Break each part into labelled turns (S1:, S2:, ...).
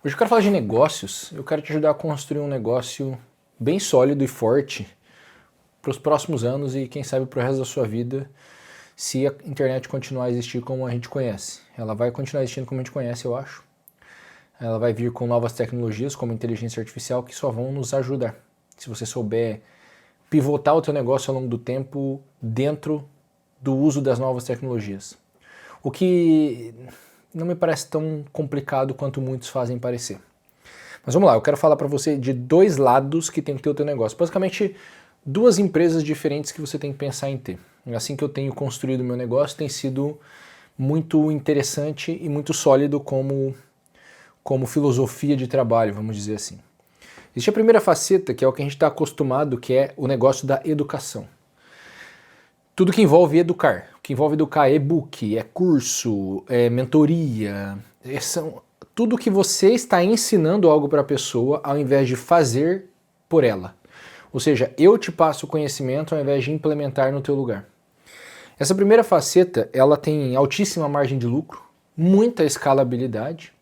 S1: Hoje eu quero falar de negócios, eu quero te ajudar a construir um negócio bem sólido e forte para os próximos anos e quem sabe para o resto da sua vida, se a internet continuar a existir como a gente conhece. Ela vai continuar existindo como a gente conhece, eu acho. Ela vai vir com novas tecnologias como inteligência artificial que só vão nos ajudar. Se você souber pivotar o teu negócio ao longo do tempo dentro do uso das novas tecnologias. O que não me parece tão complicado quanto muitos fazem parecer. Mas vamos lá, eu quero falar para você de dois lados que tem que ter o teu negócio. Basicamente, duas empresas diferentes que você tem que pensar em ter. Assim que eu tenho construído o meu negócio, tem sido muito interessante e muito sólido como filosofia de trabalho, vamos dizer assim. Existe a primeira faceta, que é o que a gente está acostumado, que é o negócio da educação. Tudo que envolve educar. O que envolve educar é e-book, é curso, é mentoria, tudo que você está ensinando algo para a pessoa ao invés de fazer por ela. Ou seja, eu te passo o conhecimento ao invés de implementar no teu lugar. Essa primeira faceta, ela tem altíssima margem de lucro, muita escalabilidade,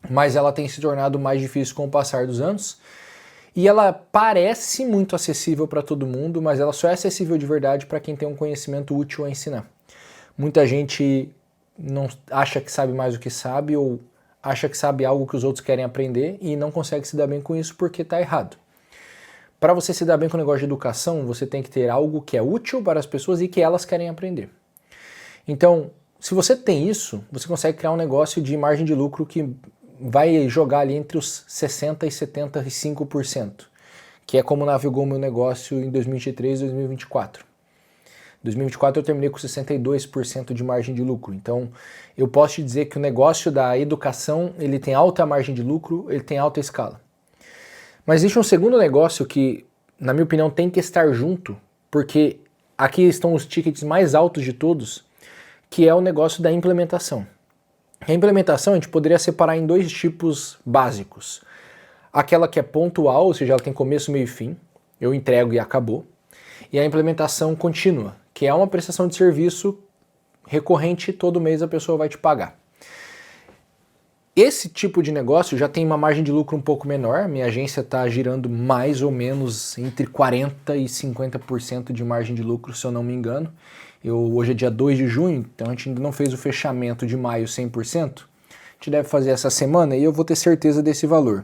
S1: mas ela tem se tornado mais difícil com o passar dos anos. E ela parece muito acessível para todo mundo, mas ela só é acessível de verdade para quem tem um conhecimento útil a ensinar. Muita gente não acha que sabe mais do que sabe ou acha que sabe algo que os outros querem aprender e não consegue se dar bem com isso porque está errado. Para você se dar bem com o negócio de educação, você tem que ter algo que é útil para as pessoas e que elas querem aprender. Então, se você tem isso, você consegue criar um negócio de margem de lucro que vai jogar ali entre os 60% e 75%, que é como navegou o meu negócio em 2023 e 2024. Em 2024 eu terminei com 62% de margem de lucro, então eu posso te dizer que o negócio da educação ele tem alta margem de lucro, ele tem alta escala. Mas existe um segundo negócio que, na minha opinião, tem que estar junto, porque aqui estão os tickets mais altos de todos, que é o negócio da implementação. A implementação a gente poderia separar em dois tipos básicos. Aquela que é pontual, ou seja, ela tem começo, meio e fim, eu entrego e acabou. E a implementação contínua, que é uma prestação de serviço recorrente, todo mês a pessoa vai te pagar. Esse tipo de negócio já tem uma margem de lucro um pouco menor, minha agência está girando mais ou menos entre 40% e 50% de margem de lucro, se eu não me engano. Hoje é dia 2 de junho, então a gente ainda não fez o fechamento de maio 100%. A gente deve fazer essa semana e eu vou ter certeza desse valor.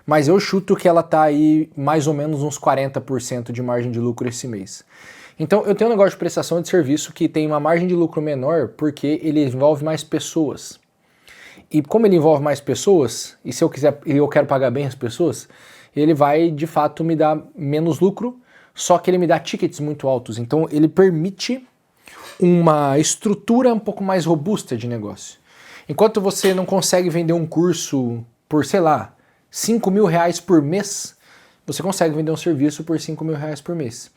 S1: Mas eu chuto que ela está aí mais ou menos uns 40% de margem de lucro esse mês. Então eu tenho um negócio de prestação de serviço que tem uma margem de lucro menor porque ele envolve mais pessoas. E como ele envolve mais pessoas, e se eu quero pagar bem as pessoas, ele vai de fato me dar menos lucro, só que ele me dá tickets muito altos. Então ele permite uma estrutura um pouco mais robusta de negócio. Enquanto você não consegue vender um curso por, sei lá, R$5.000 por mês, você consegue vender um serviço por R$5.000 por mês.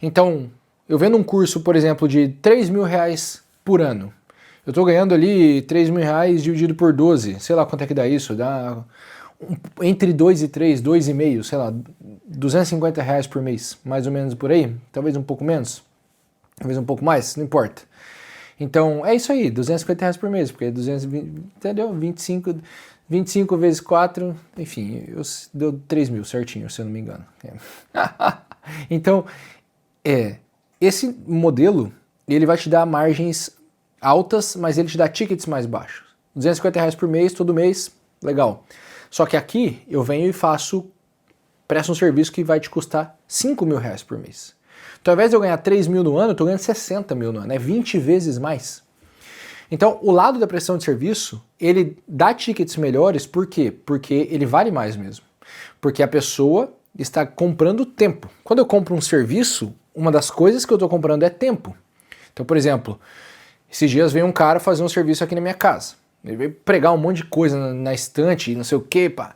S1: Então, eu vendo um curso, por exemplo, de R$3.000 por ano, eu estou ganhando ali R$3.000 dividido por 12, sei lá quanto é que dá isso, dá entre 2 e 3, 2,5, sei lá, R$250 por mês, mais ou menos por aí, talvez um pouco menos, talvez um pouco mais, não importa. Então é isso aí, R$250 por mês, porque é 220, entendeu? 25 vezes 4, enfim, deu 3.000 certinho, se eu não me engano. Então, esse modelo, ele vai te dar margens altas, mas ele te dá tickets mais baixos. R$250 por mês, todo mês, legal. Só que aqui eu venho e presto um serviço que vai te custar R$5.000 por mês. Então ao invés de eu ganhar 3.000 no ano, eu estou ganhando 60.000 no ano, é 20 vezes mais. Então o lado da prestação de serviço, ele dá tickets melhores, por quê? Porque ele vale mais mesmo. Porque a pessoa está comprando tempo. Quando eu compro um serviço, uma das coisas que eu estou comprando é tempo. Então, por exemplo, esses dias veio um cara fazer um serviço aqui na minha casa. Ele veio pregar um monte de coisa na estante e não sei o que, pá.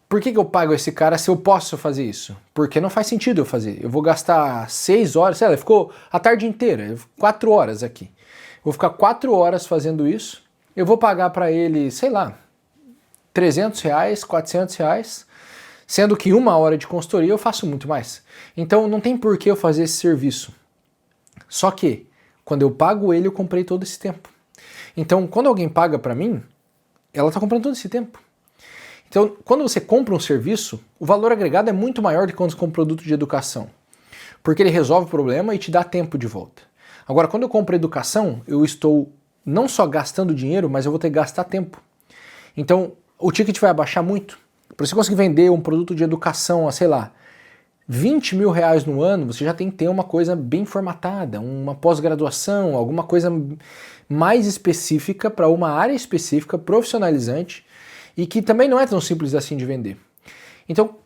S1: Por que eu pago esse cara se eu posso fazer isso? Porque não faz sentido eu fazer. Eu vou gastar 6 horas, sei lá, ele ficou a tarde inteira, 4 horas aqui. Eu vou ficar 4 horas fazendo isso, eu vou pagar para ele, sei lá, R$300, R$400, sendo que 1 hora de consultoria eu faço muito mais. Então não tem por que eu fazer esse serviço. Só que, quando eu pago ele, eu comprei todo esse tempo. Então, quando alguém paga para mim, ela está comprando todo esse tempo. Então, quando você compra um serviço, o valor agregado é muito maior do que quando você compra um produto de educação, porque ele resolve o problema e te dá tempo de volta. Agora, quando eu compro educação, eu estou não só gastando dinheiro, mas eu vou ter que gastar tempo. Então, o ticket vai abaixar muito. Para você conseguir vender um produto de educação a, sei lá, 20 mil reais no ano, você já tem que ter uma coisa bem formatada, uma pós-graduação, alguma coisa mais específica para uma área específica, profissionalizante, e que também não é tão simples assim de vender. Então,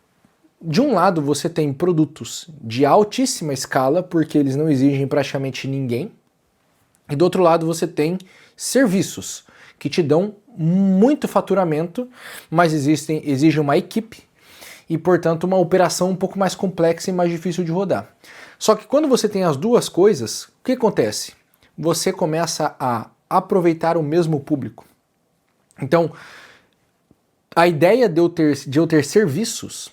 S1: de um lado você tem produtos de altíssima escala, porque eles não exigem praticamente ninguém, e do outro lado você tem serviços que te dão muito faturamento, mas exigem uma equipe e, portanto, uma operação um pouco mais complexa e mais difícil de rodar. Só que quando você tem as duas coisas, o que acontece? Você começa a aproveitar o mesmo público. Então, a ideia de eu ter serviços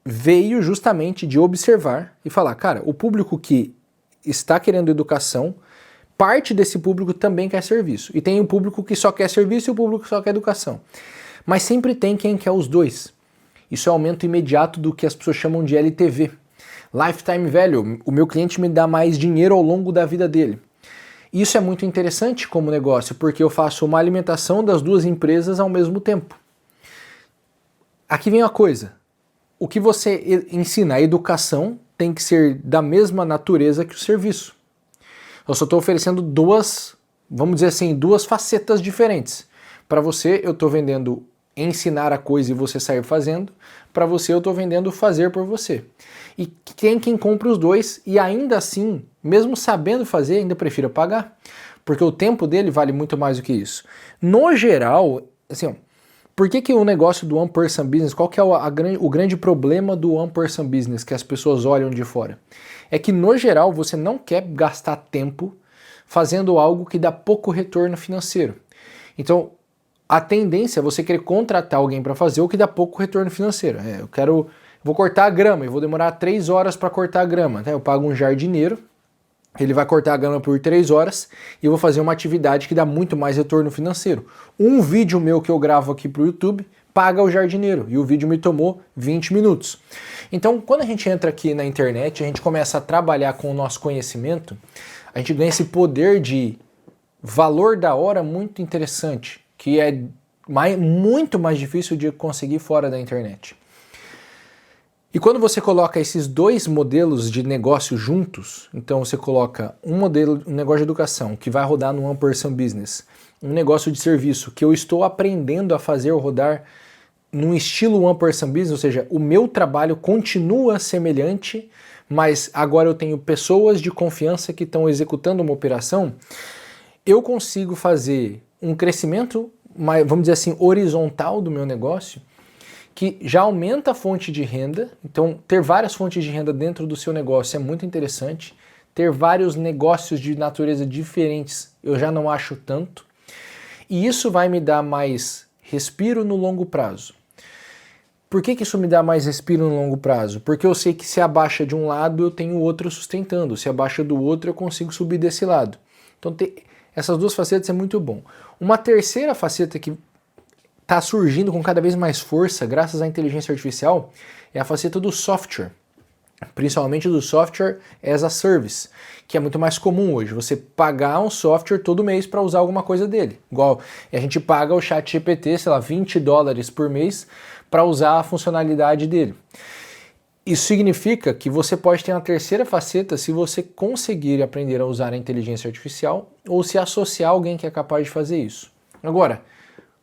S1: veio justamente de observar e falar, cara, o público que está querendo educação, parte desse público também quer serviço. E tem o público que só quer serviço e o público que só quer educação. Mas sempre tem quem quer os dois. Isso é aumento imediato do que as pessoas chamam de LTV. Lifetime Value. O meu cliente me dá mais dinheiro ao longo da vida dele. Isso é muito interessante como negócio, porque eu faço uma alimentação das duas empresas ao mesmo tempo. Aqui vem uma coisa. O que você ensina, a educação, tem que ser da mesma natureza que o serviço. Eu só estou oferecendo duas, vamos dizer assim, duas facetas diferentes. Para você, eu estou vendendo ensinar a coisa e você sair fazendo. Para você, eu estou vendendo fazer por você. E tem quem compra os dois e ainda assim, mesmo sabendo fazer, ainda prefira pagar. Porque o tempo dele vale muito mais do que isso. No geral, assim, ó, por que o negócio do One Person Business, qual que é o grande problema do One Person Business que as pessoas olham de fora? É que, no geral, você não quer gastar tempo fazendo algo que dá pouco retorno financeiro. Então, a tendência é você querer contratar alguém para fazer o que dá pouco retorno financeiro. Vou cortar a grama e vou demorar 3 horas para cortar a grama. Eu pago um jardineiro, ele vai cortar a grama por 3 horas e eu vou fazer uma atividade que dá muito mais retorno financeiro. Um vídeo meu que eu gravo aqui para o YouTube paga o jardineiro e o vídeo me tomou 20 minutos. Então, quando a gente entra aqui na internet, a gente começa a trabalhar com o nosso conhecimento, a gente ganha esse poder de valor da hora muito interessante, que é muito mais difícil de conseguir fora da internet. E quando você coloca esses dois modelos de negócio juntos, então você coloca um negócio de educação que vai rodar no One Person Business, um negócio de serviço que eu estou aprendendo a fazer rodar num estilo One Person Business, ou seja, o meu trabalho continua semelhante, mas agora eu tenho pessoas de confiança que estão executando uma operação, eu consigo fazer um crescimento, vamos dizer assim, horizontal do meu negócio, que já aumenta a fonte de renda. Então, ter várias fontes de renda dentro do seu negócio é muito interessante. Ter vários negócios de natureza diferentes eu já não acho tanto. E isso vai me dar mais respiro no longo prazo. Por que isso me dá mais respiro no longo prazo? Porque eu sei que se abaixa de um lado eu tenho o outro sustentando, se abaixa do outro eu consigo subir desse lado. Então, essas duas facetas é muito bom. Uma terceira faceta que está surgindo com cada vez mais força, graças à inteligência artificial, é a faceta do software. Principalmente do software as a service, que é muito mais comum hoje. Você pagar um software todo mês para usar alguma coisa dele. Igual a gente paga o ChatGPT, sei lá, $20 por mês para usar a funcionalidade dele. Isso significa que você pode ter uma terceira faceta se você conseguir aprender a usar a inteligência artificial ou se associar a alguém que é capaz de fazer isso. Agora,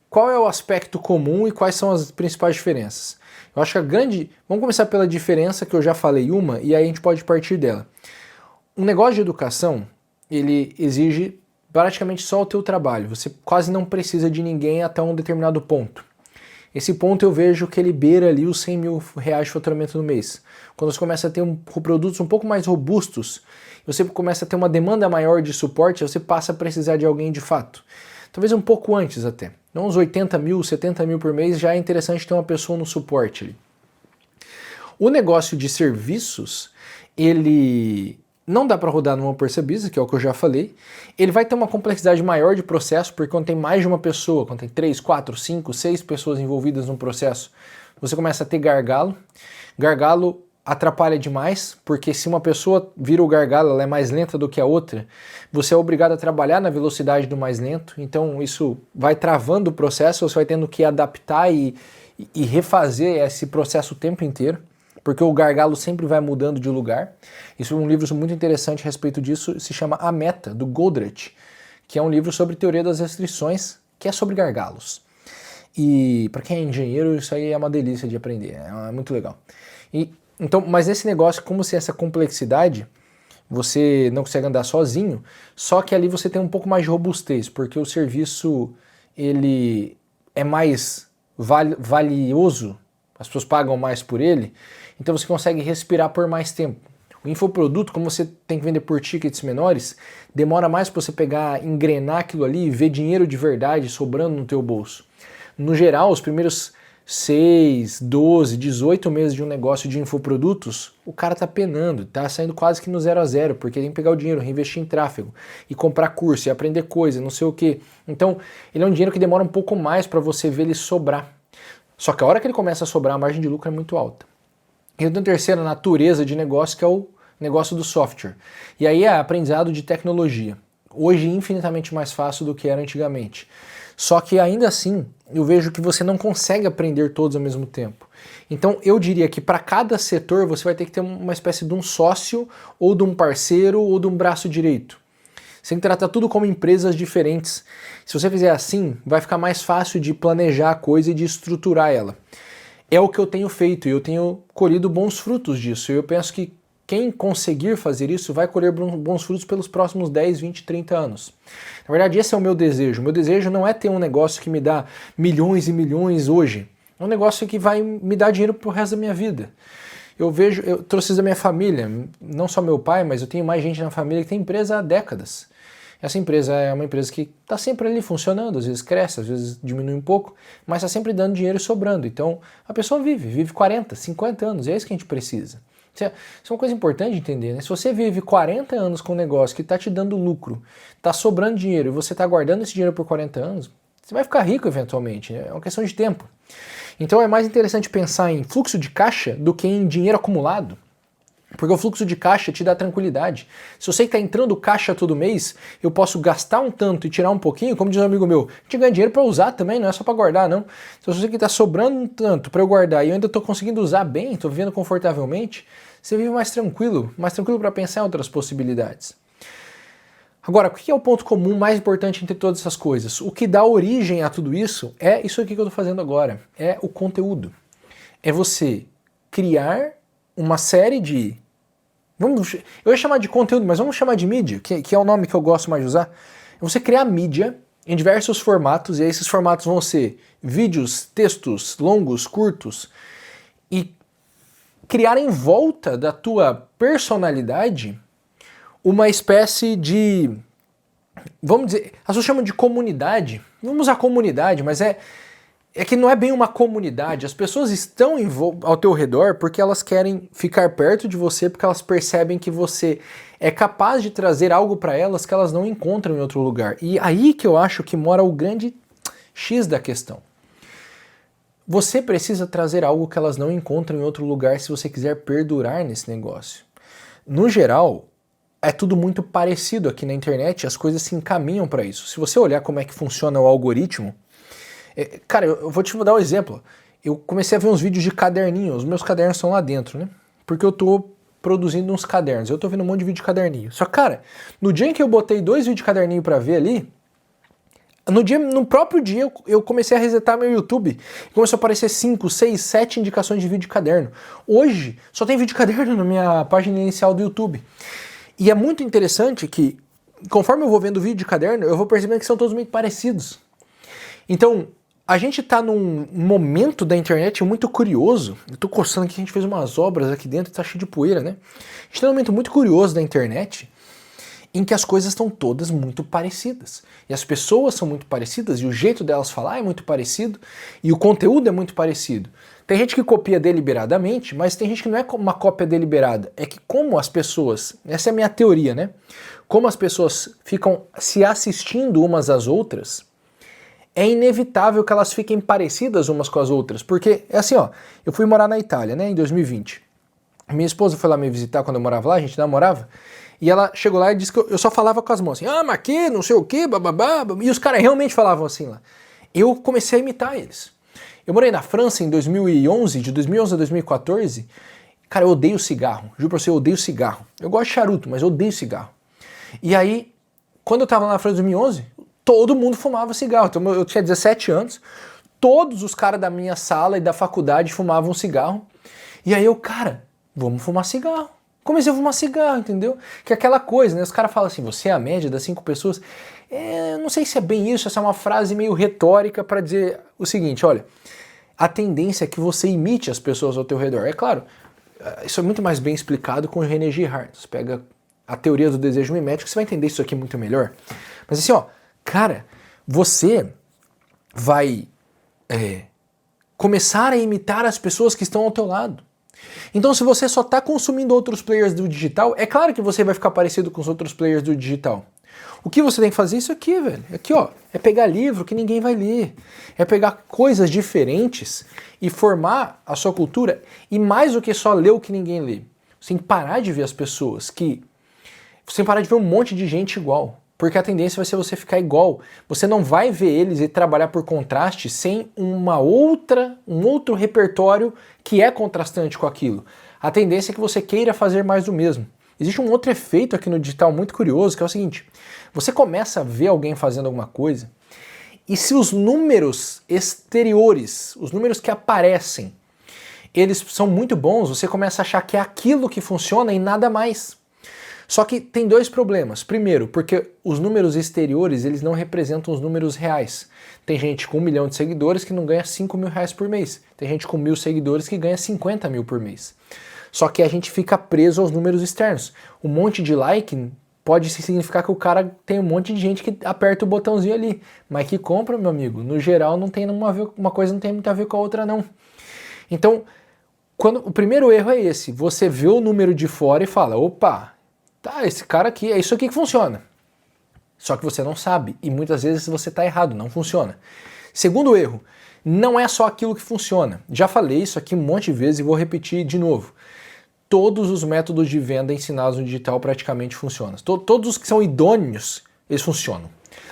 S1: qual é o aspecto comum e quais são as principais diferenças? Eu acho que Vamos começar pela diferença que eu já falei uma e aí a gente pode partir dela. Um negócio de educação, ele exige praticamente só o teu trabalho. Você quase não precisa de ninguém até um determinado ponto. Esse ponto eu vejo que ele beira ali os 100 mil reais de faturamento no mês. Quando você começa a ter produtos um pouco mais robustos, você começa a ter uma demanda maior de suporte, você passa a precisar de alguém de fato. Talvez um pouco antes até. Uns 80 mil, 70 mil por mês já é interessante ter uma pessoa no suporte ali. O negócio de serviços, ele não dá para rodar numa Upwork Business, que é o que eu já falei. Ele vai ter uma complexidade maior de processo, porque quando tem mais de uma pessoa, quando tem 3, 4, 5, 6 pessoas envolvidas no processo, você começa a ter gargalo. Gargalo atrapalha demais, porque se uma pessoa vira o gargalo, ela é mais lenta do que a outra, você é obrigado a trabalhar na velocidade do mais lento, então isso vai travando o processo, você vai tendo que adaptar e refazer esse processo o tempo inteiro, porque o gargalo sempre vai mudando de lugar. Isso é um livro muito interessante a respeito disso, se chama A Meta, do Goldratt, que é um livro sobre teoria das restrições, que é sobre gargalos. E para quem é engenheiro, isso aí é uma delícia de aprender, é muito legal. Então, mas nesse negócio, como se essa complexidade, você não consegue andar sozinho, só que ali você tem um pouco mais de robustez, porque o serviço ele é mais valioso, as pessoas pagam mais por ele, então você consegue respirar por mais tempo. O infoproduto, como você tem que vender por tickets menores, demora mais para você pegar, engrenar aquilo ali e ver dinheiro de verdade sobrando no teu bolso. No geral, os primeiros 6, 12, 18 meses de um negócio de infoprodutos, o cara tá penando, tá saindo quase que no 0 a 0, porque tem que pegar o dinheiro, reinvestir em tráfego, e comprar curso, e aprender coisa, não sei o que. Então, ele é um dinheiro que demora um pouco mais para você ver ele sobrar. Só que a hora que ele começa a sobrar, a margem de lucro é muito alta. E a terceira natureza de negócio, que é o negócio do software. E aí é aprendizado de tecnologia. Hoje, infinitamente mais fácil do que era antigamente. Só que ainda assim, eu vejo que você não consegue aprender todos ao mesmo tempo. Então eu diria que para cada setor você vai ter que ter uma espécie de um sócio, ou de um parceiro, ou de um braço direito. Você tem que tratar tudo como empresas diferentes. Se você fizer assim, vai ficar mais fácil de planejar a coisa e de estruturar ela. É o que eu tenho feito e eu tenho colhido bons frutos disso. Eu penso que quem conseguir fazer isso vai colher bons frutos pelos próximos 10, 20, 30 anos. Na verdade, esse é o meu desejo. O meu desejo não é ter um negócio que me dá milhões e milhões hoje. É um negócio que vai me dar dinheiro pro resto da minha vida. Eu trouxe isso da minha família, não só meu pai, mas eu tenho mais gente na família que tem empresa há décadas. Essa empresa é uma empresa que está sempre ali funcionando, às vezes cresce, às vezes diminui um pouco, mas está sempre dando dinheiro e sobrando. Então a pessoa vive 40, 50 anos, é isso que a gente precisa. Isso é uma coisa importante de entender, né? Se você vive 40 anos com um negócio que está te dando lucro, está sobrando dinheiro e você está guardando esse dinheiro por 40 anos, você vai ficar rico eventualmente, né? É uma questão de tempo. Então é mais interessante pensar em fluxo de caixa do que em dinheiro acumulado. Porque o fluxo de caixa te dá tranquilidade. Se eu sei que está entrando caixa todo mês, eu posso gastar um tanto e tirar um pouquinho, como diz um amigo meu, a gente ganha dinheiro para usar também, não é só para guardar, não. Se eu sei que está sobrando um tanto para eu guardar e eu ainda estou conseguindo usar bem, estou vivendo confortavelmente, você vive mais tranquilo para pensar em outras possibilidades. Agora, o que é o ponto comum mais importante entre todas essas coisas? O que dá origem a tudo isso é isso aqui que eu estou fazendo agora, é o conteúdo. É você criar uma série de... eu ia chamar de conteúdo, mas vamos chamar de mídia, que é o nome que eu gosto mais de usar. É você criar mídia em diversos formatos, e aí esses formatos vão ser vídeos, textos, longos, curtos, e criar em volta da tua personalidade uma espécie de... vamos dizer, as pessoas chamam de comunidade. Vamos usar comunidade, mas é que não é bem uma comunidade. As pessoas estão ao teu redor porque elas querem ficar perto de você, porque elas percebem que você é capaz de trazer algo para elas que elas não encontram em outro lugar. E aí que eu acho que mora o grande X da questão. Você precisa trazer algo que elas não encontram em outro lugar se você quiser perdurar nesse negócio. No geral, é tudo muito parecido aqui na internet, as coisas se encaminham para isso. Se você olhar como é que funciona o algoritmo, cara, eu vou te dar um exemplo. Eu comecei a ver uns vídeos de caderninho, os meus cadernos estão lá dentro, né? Porque eu tô produzindo uns cadernos, eu tô vendo um monte de vídeo de caderninho. Só que, cara, no dia em que eu botei 2 vídeos de caderninho pra ver ali, no próprio dia eu comecei a resetar meu YouTube e começou a aparecer 5, 6, 7 indicações de vídeo de caderno. Hoje só tem vídeo de caderno na minha página inicial do YouTube. E é muito interessante que, conforme eu vou vendo vídeo de caderno, eu vou percebendo que são todos meio parecidos. Então, a gente tá num momento da internet muito curioso. Eu tô coçando aqui, a gente fez umas obras aqui dentro e tá cheio de poeira, né? A gente tá num momento muito curioso da internet, em que as coisas estão todas muito parecidas. E as pessoas são muito parecidas, e o jeito delas falar é muito parecido, e o conteúdo é muito parecido. Tem gente que copia deliberadamente, mas tem gente que não é uma cópia deliberada. É que como as pessoas, essa é a minha teoria, né? Como as pessoas ficam se assistindo umas às outras, é inevitável que elas fiquem parecidas umas com as outras. Porque é assim, ó, eu fui morar na Itália, né, em 2020. Minha esposa foi lá me visitar quando eu morava lá, a gente namorava, e ela chegou lá e disse que eu só falava com as mãos assim, mas aqui, não sei o que, bababá, e os caras realmente falavam assim lá. Eu comecei a imitar eles. Eu morei na França em 2011, de 2011 a 2014, cara, eu odeio cigarro, juro pra você, eu odeio cigarro. Eu gosto de charuto, mas eu odeio cigarro. E aí, quando eu tava lá na França em 2011, todo mundo fumava cigarro. Então eu tinha 17 anos, todos os caras da minha sala e da faculdade fumavam cigarro. E aí eu, cara, vamos fumar cigarro. Comecei a fumar cigarro, entendeu? Que é aquela coisa, né? Os caras falam assim, você é a média das 5 pessoas. Eu não sei se é bem isso, essa é uma frase meio retórica para dizer o seguinte, olha, a tendência é que você imite as pessoas ao teu redor. É claro, isso é muito mais bem explicado com o René Girard. Você pega a teoria do desejo mimético, você vai entender isso aqui muito melhor. Mas assim, ó, cara, você vai começar a imitar as pessoas que estão ao teu lado. Então, se você só está consumindo outros players do digital, é claro que você vai ficar parecido com os outros players do digital. O que você tem que fazer é isso aqui, velho. Aqui, ó, é pegar livro que ninguém vai ler. É pegar coisas diferentes e formar a sua cultura. E mais do que só ler o que ninguém lê. Você tem que parar de ver as pessoas que... Você tem que parar de ver um monte de gente igual. Porque a tendência vai ser você ficar igual. Você não vai ver eles e trabalhar por contraste sem um outro repertório que é contrastante com aquilo. A tendência é que você queira fazer mais do mesmo. Existe um outro efeito aqui no digital muito curioso, que é o seguinte. Você começa a ver alguém fazendo alguma coisa e se os números exteriores, os números que aparecem, eles são muito bons, você começa a achar que é aquilo que funciona e nada mais. Só que tem dois problemas. Primeiro, porque os números exteriores, eles não representam os números reais. Tem gente com 1 milhão de seguidores que não ganha 5 mil reais por mês. Tem gente com 1.000 seguidores que ganha 50 mil por mês. Só que a gente fica preso aos números externos. Um monte de like pode significar que o cara tem um monte de gente que aperta o botãozinho ali. Mas que compra, meu amigo, no geral não tem uma coisa não tem muito a ver com a outra, não. Então, o primeiro erro é esse. Você vê o número de fora e fala, opa, tá, esse cara aqui, é isso aqui que funciona. Só que você não sabe, e muitas vezes você está errado, não funciona. Segundo erro, não é só aquilo que funciona. Já falei isso aqui um monte de vezes e vou repetir de novo. Todos os métodos de venda ensinados no digital praticamente funcionam. Todos os que são idôneos, eles funcionam.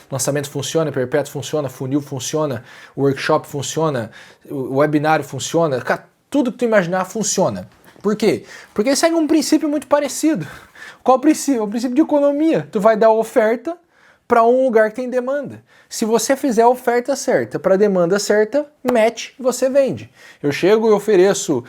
S1: Lançamento funciona, perpétuo funciona, funil funciona, workshop funciona, o webinário funciona, tudo que tu imaginar funciona. Por quê? Porque eles seguem um princípio muito parecido. Qual o princípio? O princípio de economia. Tu vai dar oferta para um lugar que tem demanda. Se você fizer a oferta certa para a demanda certa, match, você vende. Eu chego e ofereço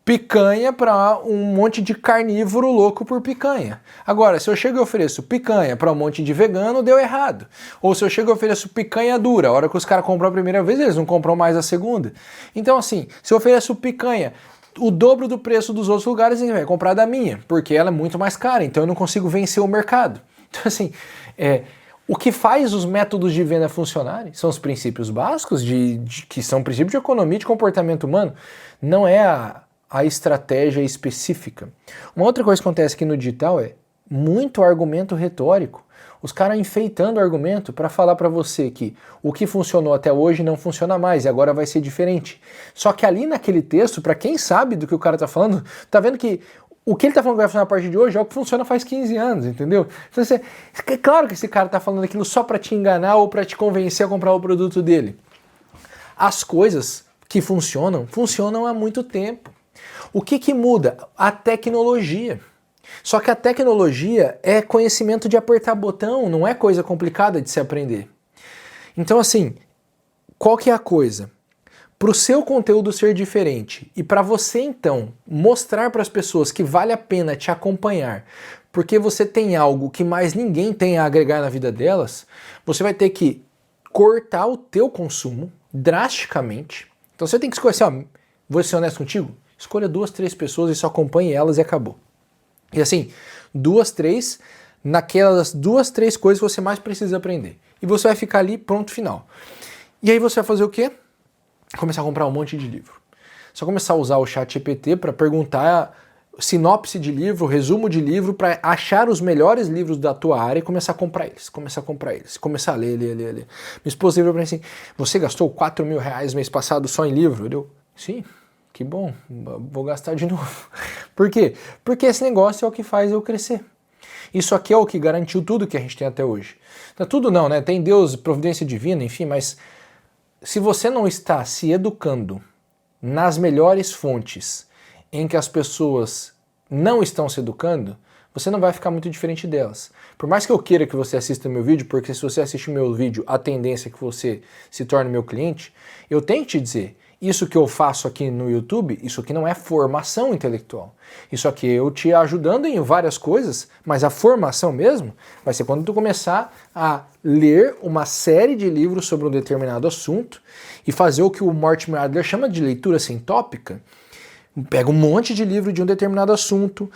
S1: picanha para um monte de carnívoro louco por picanha. Agora, se eu chego e ofereço picanha para um monte de vegano, deu errado. Ou se eu chego e ofereço picanha dura, a hora que os caras compram a primeira vez, eles não compram mais a segunda. Então, assim, se eu ofereço picanha o dobro do preço dos outros lugares, ele vai comprar da minha, porque ela é muito mais cara, então eu não consigo vencer o mercado. Então, assim, o que faz os métodos de venda funcionarem são os princípios básicos, que são princípios de economia e de comportamento humano, não é a estratégia específica. Uma outra coisa que acontece aqui no digital é muito argumento retórico. Os caras enfeitando o argumento para falar para você que o que funcionou até hoje não funciona mais e agora vai ser diferente. Só que ali naquele texto, para quem sabe do que o cara tá falando, tá vendo que o que ele tá falando que vai funcionar a partir de hoje é o que funciona faz 15 anos, entendeu? Então, é claro que esse cara tá falando aquilo só para te enganar ou para te convencer a comprar o produto dele. As coisas que funcionam há muito tempo. O que muda? A tecnologia. Só que a tecnologia é conhecimento de apertar botão, não é coisa complicada de se aprender. Então, assim, qual que é a coisa? Para o seu conteúdo ser diferente e para você, então, mostrar para as pessoas que vale a pena te acompanhar, porque você tem algo que mais ninguém tem a agregar na vida delas, você vai ter que cortar o teu consumo drasticamente. Então você tem que escolher assim, ó, vou ser honesto contigo? Escolha 2, 3 pessoas e só acompanhe elas e acabou. E assim, 2, 3, naquelas 2, 3 coisas que você mais precisa aprender. E você vai ficar ali, pronto, final. E aí você vai fazer o quê? Começar a comprar um monte de livro. Só começar a usar o ChatGPT para perguntar sinopse de livro, resumo de livro, para achar os melhores livros da tua área e começar a comprar eles, começar a ler. Minha esposa virou para mim assim, você gastou R$4.000 mês passado só em livro? Eu, sim, que bom, vou gastar de novo. Por quê? Porque esse negócio é o que faz eu crescer. Isso aqui é o que garantiu tudo que a gente tem até hoje. Não é tudo não, né? Tem Deus, providência divina, enfim, mas se você não está se educando nas melhores fontes em que as pessoas não estão se educando, você não vai ficar muito diferente delas. Por mais que eu queira que você assista meu vídeo, porque se você assistir meu vídeo, a tendência é que você se torne meu cliente, eu tenho que te dizer, isso que eu faço aqui no YouTube, isso aqui não é formação intelectual. Isso aqui é eu te ajudando em várias coisas, mas a formação mesmo vai ser quando tu começar a ler uma série de livros sobre um determinado assunto e fazer o que o Mortimer Adler chama de leitura sintópica. Pega um monte de livro de um determinado assunto,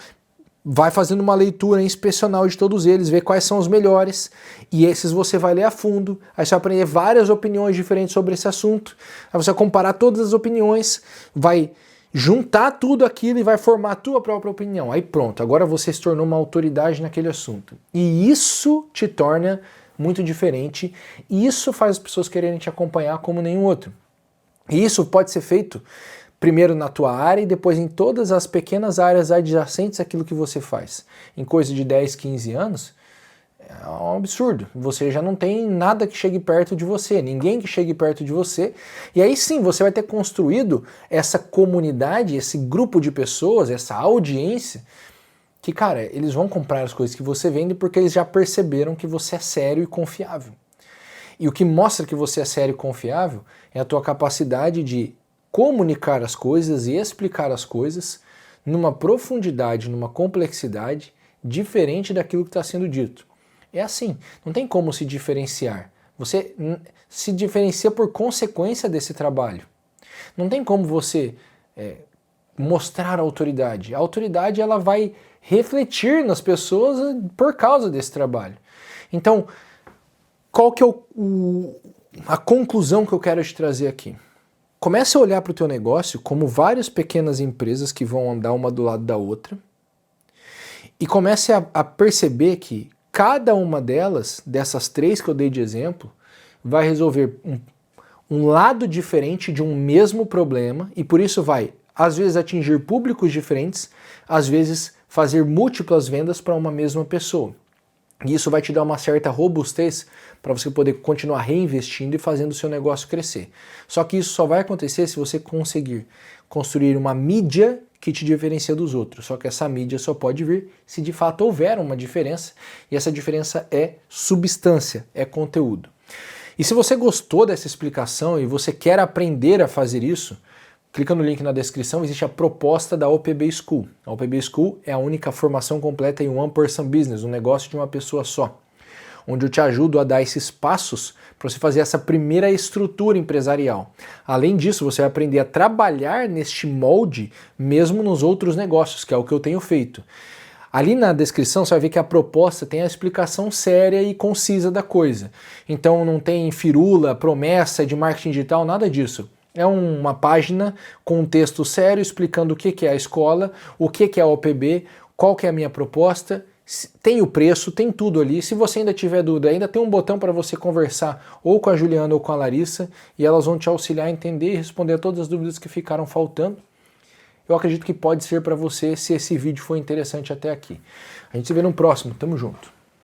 S1: vai fazendo uma leitura inspecional de todos eles, vê quais são os melhores, e esses você vai ler a fundo, aí você vai aprender várias opiniões diferentes sobre esse assunto, aí você vai comparar todas as opiniões, vai juntar tudo aquilo e vai formar a tua própria opinião. Aí pronto, agora você se tornou uma autoridade naquele assunto. E isso te torna muito diferente, e isso faz as pessoas quererem te acompanhar como nenhum outro. E isso pode ser feito primeiro na tua área e depois em todas as pequenas áreas adjacentes àquilo que você faz. Em coisa de 10, 15 anos, é um absurdo. Você já não tem nada que chegue perto de você, ninguém que chegue perto de você. E aí sim, você vai ter construído essa comunidade, esse grupo de pessoas, essa audiência, que, cara, eles vão comprar as coisas que você vende porque eles já perceberam que você é sério e confiável. E o que mostra que você é sério e confiável é a tua capacidade de comunicar as coisas e explicar as coisas numa profundidade, numa complexidade diferente daquilo que está sendo dito. É assim, não tem como se diferenciar. Você se diferencia por consequência desse trabalho. Não tem como você mostrar autoridade. A autoridade ela vai refletir nas pessoas por causa desse trabalho. Então, qual que é a conclusão que eu quero te trazer aqui? Comece a olhar para o teu negócio como várias pequenas empresas que vão andar uma do lado da outra e comece a perceber que cada uma delas, dessas 3 que eu dei de exemplo, vai resolver um lado diferente de um mesmo problema e por isso vai, às vezes, atingir públicos diferentes, às vezes fazer múltiplas vendas para uma mesma pessoa. E isso vai te dar uma certa robustez para você poder continuar reinvestindo e fazendo o seu negócio crescer. Só que isso só vai acontecer se você conseguir construir uma mídia que te diferencia dos outros. Só que essa mídia só pode vir se de fato houver uma diferença, e essa diferença é substância, é conteúdo. E se você gostou dessa explicação e você quer aprender a fazer isso, clica no link na descrição, existe a proposta da OPB School. A OPB School é a única formação completa em One Person Business, um negócio de uma pessoa só, onde eu te ajudo a dar esses passos para você fazer essa primeira estrutura empresarial. Além disso, você vai aprender a trabalhar neste molde mesmo nos outros negócios, que é o que eu tenho feito. Ali na descrição você vai ver que a proposta tem a explicação séria e concisa da coisa. Então não tem firula, promessa de marketing digital, nada disso. É uma página com um texto sério explicando o que é a escola, o que é a OPB, qual que é a minha proposta, tem o preço, tem tudo ali. Se você ainda tiver dúvida, ainda tem um botão para você conversar ou com a Juliana ou com a Larissa e elas vão te auxiliar a entender e responder a todas as dúvidas que ficaram faltando. Eu acredito que pode ser para você se esse vídeo foi interessante até aqui. A gente se vê no próximo. Tamo junto.